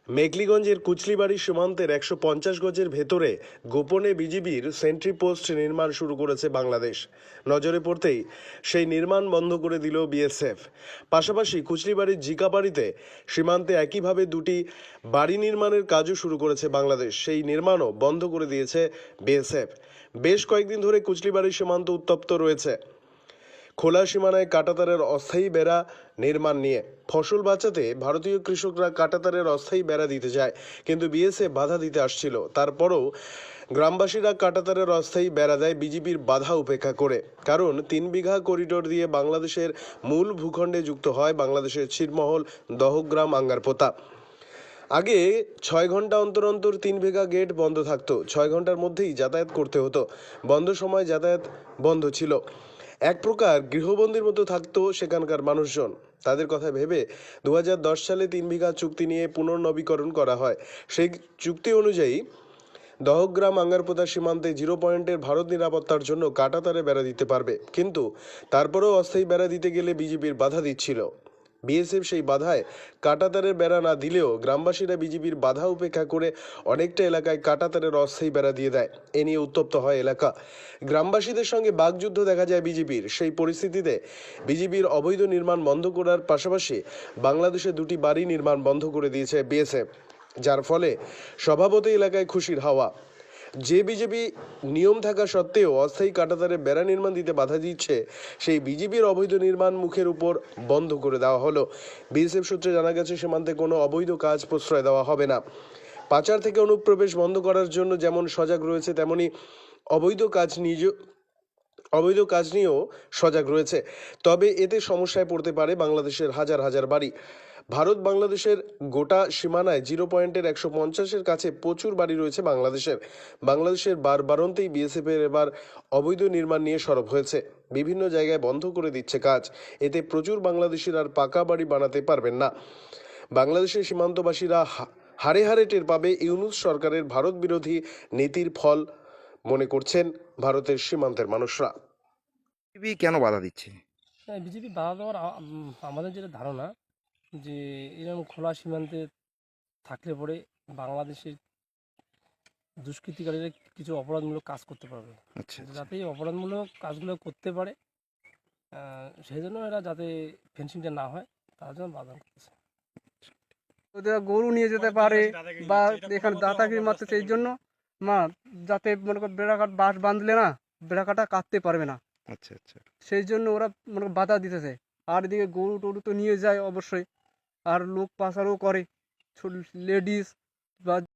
মেঘলিগঞ্জের কুচলিবাড়ি সীমান্তের ১৫০ গজের ভেতরে গোপনে বিজিবির সেন্ট্রি পোস্ট নির্মাণ শুরু করেছে বাংলাদেশ। নজরে পড়তেই সেই নির্মাণ বন্ধ করে দিল বিএসএফ। পাশাপাশি কুচলিবাড়ির জিকাবাড়িতে সীমান্তে একইভাবে দুটি বাড়ি নির্মাণের কাজও শুরু করেছে বাংলাদেশ। সেই নির্মাণও বন্ধ করে দিয়েছে বিএসএফ। বেশ কয়েকদিন ধরে কুচলিবাড়ি সীমান্ত উত্তপ্ত রয়েছে খোলা সীমানায় কাঁটাতারের অস্থায়ী বেড়া নির্মাণ নিয়ে। ফসল বাঁচাতে ভারতীয় কৃষকরা কাঁটাতারের অস্থায়ী বেড়া দিতে যায়, কিন্তু বিএসএফ বাধা দিতে আসছিল। তারপরও গ্রামবাসীরা কাঁটাতারের অস্থায়ী বেড়া দেয় বিজিবির বাধা উপেক্ষা করে। কারণ ৩ বিঘা করিডোর দিয়ে বাংলাদেশের মূল ভূখণ্ডে যুক্ত হয় বাংলাদেশের ছিটমহল, দহগ্রাম, আঙ্গারপোতা। আগে ৬ ঘন্টা অন্তর অন্তর ৩ বিঘা গেট বন্ধ থাকতো। ৬ ঘন্টার মধ্যেই যাতায়াত করতে হতো। বন্ধ সময় যাতায়াত বন্ধ ছিল। এক প্রকার গৃহবন্দীর মতো থাকতো সেখানকার মানুষজন। তাদের কথা ভেবে ২০১০ সালে ৩ বিঘা চুক্তি নিয়ে পুনর্নবীকরণ করা হয়। সেই চুক্তি অনুযায়ী দহগ্রাম আঙ্গারপোতা সীমান্তে 0 পয়েন্টের ভারত নিরাপত্তার জন্য কাঁটাতারে বেড়া দিতে পারবে, কিন্তু তারপরেও অস্থায়ী বেড়া দিতে গেলে বিজেপির বাধা দিচ্ছিল। বিএসএফ সেই বাধায় কাঁটাতারের বেড়া না দিলেও গ্রামবাসীরা বিজেপির বাধা উপেক্ষা করে অনেকটা এলাকায় কাঁটাতারের অস্থায়ী বেড়া দিয়ে দেয়। এ নিয়ে উত্তপ্ত হয় এলাকা। গ্রামবাসীদের সঙ্গে বাকযুদ্ধ দেখা যায় বিজেপির। সেই পরিস্থিতিতে বিজেপির অবৈধ নির্মাণ বন্ধ করার পাশাপাশি বাংলাদেশে দুটি বাড়ি নির্মাণ বন্ধ করে দিয়েছে বিএসএফ, যার ফলে স্বভাবতই এলাকায় খুশির হাওয়া। যে বিজেপি নিয়ম থাকা সত্ত্বেও অস্থায়ী কাঁটাতারে বেড়া নির্মাণ দিতে বাধা দিচ্ছে, সেই বিজেপির অবৈধ নির্মাণ মুখের উপর বন্ধ করে দেওয়া হলো। বিএসএফ সূত্রে জানা গেছে সীমান্তে কোনো অবৈধ কাজ প্রশ্রয় দেওয়া হবে না। পাচার থেকে অনুপ্রবেশ বন্ধ করার জন্য যেমন সজাগ রয়েছে, তেমনি অবৈধ কাজ নিয়েও সজাগ রয়েছে। তবে এতে সমস্যায় পড়তে পারে বাংলাদেশের হাজার হাজার বাড়ি। ভারত বাংলাদেশের গোটা সীমানায় 0 পয়েন্টের ১৫০-এর কাছে প্রচুর বাড়ি রয়েছে বাংলাদেশের বারবারন্তেই বিএসএফের এবার অবৈধ নির্মাণ নিয়ে সরব হয়েছে। বিভিন্ন জায়গায় বন্ধ করে দিচ্ছে কাজ। এতে প্রচুর বাংলাদেশির আর পাকা বাড়ি বানাতে পারবেন না। বাংলাদেশের সীমান্তবাসীরা হাড়ে হাড়ে টের পাবে ইউনূস সরকারের ভারত বিরোধী নীতির ফল, মনে করছেন ভারতের সীমান্তের মানুষরা। বিজেপি কেন বাধা দিচ্ছে? হ্যাঁ, বিজেপি বাধা দেওয়ার আমাদের যেটা ধারণা যে এরকম খোলা সীমান্তে থাকলে পরে বাংলাদেশের দুষ্কৃতিকারীরা কিছু অপরাধমূলক কাজ করতে পারবে। আচ্ছা, আচ্ছা। যাতে এই অপরাধমূলক কাজগুলো করতে পারে, সেই জন্য এরা যাতে ফেন্সিংটা না হয় তার জন্য বাধা করতেছে। ওদের গরু নিয়ে যেতে পারে বা এখানে দাদাগিরি মারতে, সেই জন্য মা যাতে মনে কর বেড়াকাট বাঁশ বাঁধলে না বেড়াকাটা কাটতে পারবে না, আচ্ছা, আচ্ছা। সেই জন্য ওরা মনে কর বাধা দিতেছে। আর এদিকে গরু টরু তো নিয়ে যায় অবশ্যই, আর লোক পাচারও করে, লেডিস বা